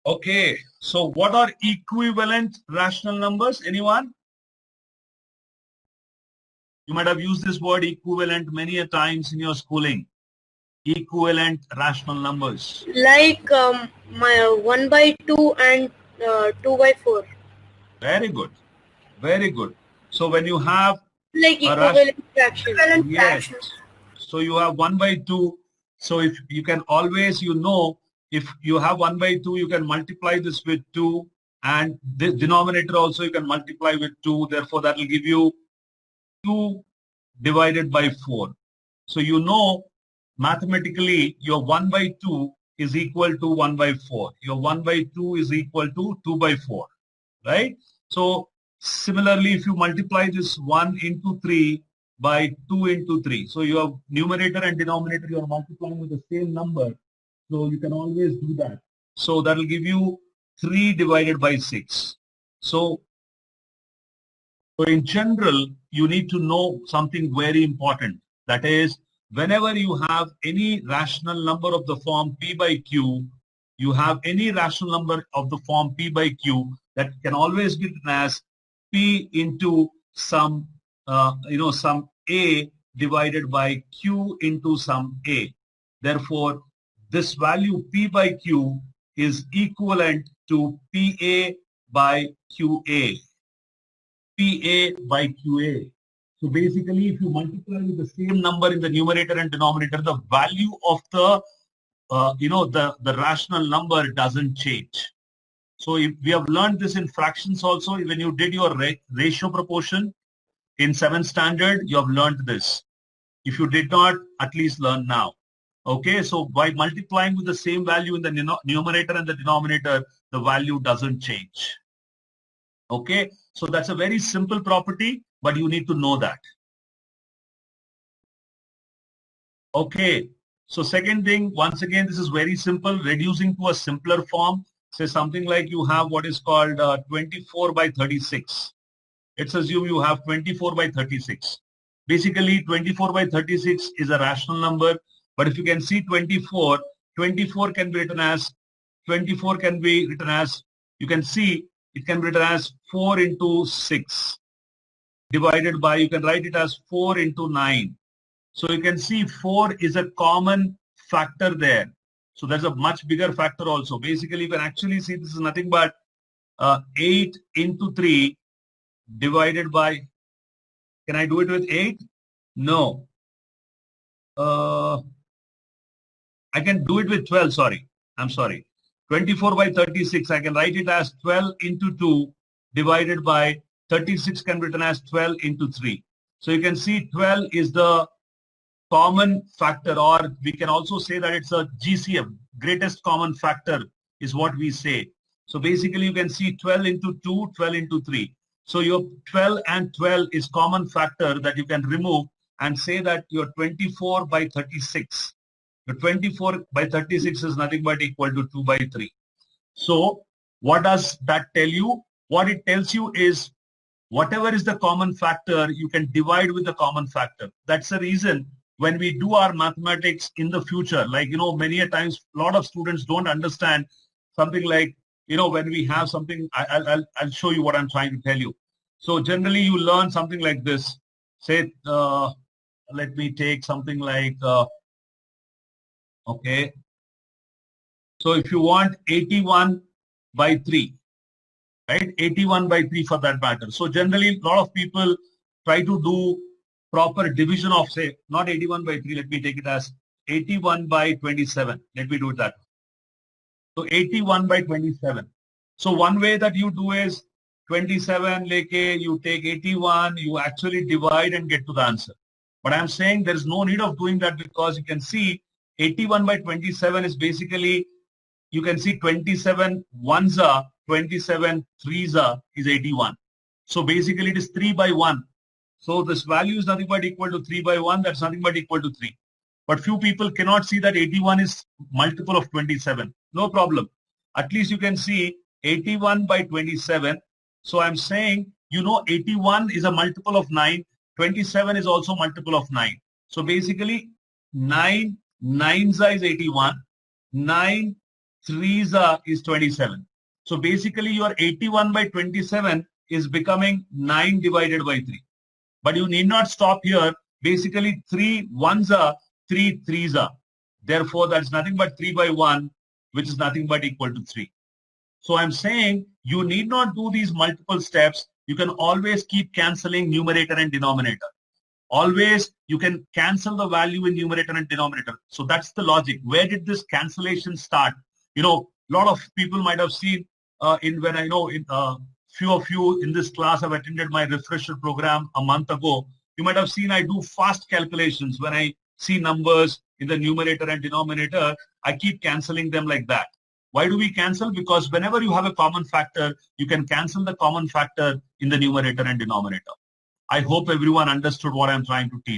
Okay, so what are equivalent rational numbers? Anyone? You might have used this word equivalent many a times in your schooling. Equivalent rational numbers. Like my 1 by 2 and 2 by 4. Very good. Very good. So when you have Like a equivalent fractions. Equivalent fractions. So you have 1 by 2. So if you can always, if you have 1 by 2, you can multiply this with 2. And this denominator also you can multiply with 2. Therefore, that will give you 2 divided by 4. So mathematically your 1 by 2 is equal to 1 by 4. Your 1 by 2 is equal to 2 by 4, right? So similarly, if you multiply this 1 into 3 by 2 into 3, so your numerator and denominator, you are multiplying with the same number. So you can always do that. So that will give you 3 divided by 6. So in general, you need to know something very important. That is, whenever you have any rational number of the form P by Q, you have any rational number of the form P by Q, that can always be written as P into some A divided by Q into some A. Therefore, this value P by Q is equivalent to PA by QA. PA by QA. So basically, if you multiply with the same number in the numerator and denominator, the value of the rational number doesn't change. So if we have learned this in fractions also, when you did your ratio proportion in 7th standard, you have learned this. If you did not, at least learn now. Okay, so by multiplying with the same value in the numerator and the denominator, the value doesn't change. Okay, so that's a very simple property, but you need to know that. Okay, so second thing, once again, this is very simple, reducing to a simpler form. Say something like you have what is called 24 by 36. Let's assume you have 24 by 36. Basically, 24 by 36 is a rational number, but if you can see 24, 24 can be written as, you can see it can be written as 4 into 6 divided by, you can write it as 4 into 9. So you can see 4 is a common factor there. So there's a much bigger factor also. Basically, you can actually see this is nothing but 8 into 3 divided by, can I do it with 8? No. I can do it with 12, sorry. I'm sorry. 24 by 36, I can write it as 12 into 2 divided by 36 can be written as 12 into 3. So you can see 12 is the common factor, or we can also say that it's a GCF, greatest common factor is what we say. So basically you can see 12 into 2, 12 into 3. So your 12 and 12 is common factor that you can remove and say that your 24 by 36. The 24 by 36 is nothing but equal to 2 by 3. So what does that tell you? What it tells you is whatever is the common factor, you can divide with the common factor. That's the reason when we do our mathematics in the future, like, many a times, a lot of students don't understand something like, when we have something, I'll show you what I'm trying to tell you. So generally you learn something like this. Say, let me take something like, okay. So if you want 81 by 3, right? 81 by 3 for that matter. So generally, a lot of people try to do proper division of, say, not 81 by 3, let me take it as 81 by 27. Let me do it that way. So 81 by 27. So one way that you do is 27, you take 81, you actually divide and get to the answer. But I'm saying there is no need of doing that because you can see 81 by 27 is basically, you can see 27 ones are 27 threes are is 81. So basically it is 3 by 1. So this value is nothing but equal to 3 by 1. That's nothing but equal to 3. But few people cannot see that 81 is multiple of 27. No problem. At least you can see 81 by 27. So I'm saying, 81 is a multiple of 9. 27 is also multiple of 9. So basically 9 nines is 81. 9 3s is 27. So basically your 81 by 27 is becoming 9 divided by 3. But you need not stop here. Basically 3 1s are 3 3s are. Therefore that's nothing but 3 by 1, which is nothing but equal to 3. So I'm saying you need not do these multiple steps. You can always keep cancelling numerator and denominator. Always you can cancel the value in numerator and denominator. So that's the logic. Where did this cancellation start? You know, a lot of people might have seen few of you in this class have attended my refresher program a month ago. You might have seen I do fast calculations. When I see numbers in the numerator and denominator, I keep cancelling them like that. Why do we cancel? Because whenever you have a common factor, you can cancel the common factor in the numerator and denominator. I hope everyone understood what I'm trying to teach.